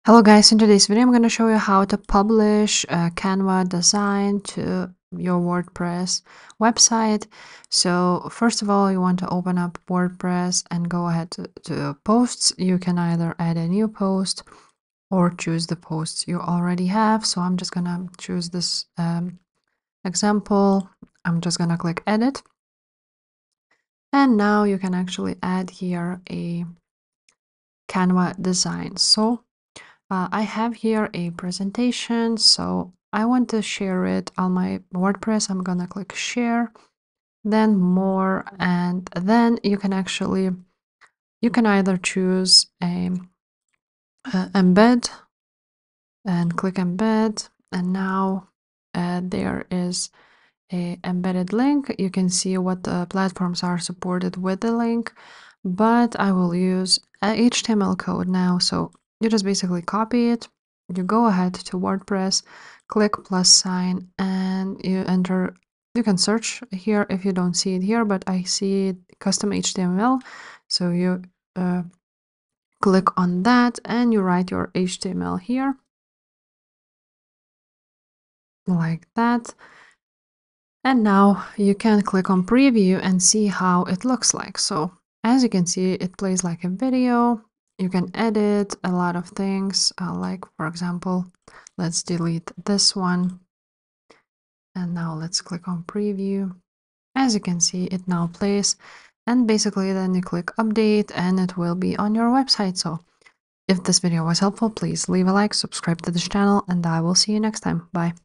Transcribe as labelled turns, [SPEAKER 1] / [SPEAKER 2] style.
[SPEAKER 1] Hello guys, in today's video I'm going to show you how to publish a Canva design to your WordPress website. So first of all, you want to open up WordPress and go ahead to posts. You can either add a new post or choose the posts you already have. So I'm just going to choose this example. I'm just going to click edit. And now you can actually add here a Canva design. So I have here a presentation, so I want to share it on my WordPress. I'm gonna click share, then more, and then you can either choose a embed and click embed, and now there is a embedded link. You can see what platforms are supported with the link, but I will use a HTML code now. So you just basically copy it, you go ahead to WordPress, click plus sign, and you enter. You can search here if you don't see it here, but I see it, custom HTML. So you click on that and you write your HTML here like that. And now you can click on preview and see how it looks like. So as you can see, it plays like a video. You can edit a lot of things, like for example, let's delete this one. And now let's click on preview. As you can see, it now plays. And basically then you click update and it will be on your website. So if this video was helpful, please leave a like, subscribe to this channel, and I will see you next time. Bye.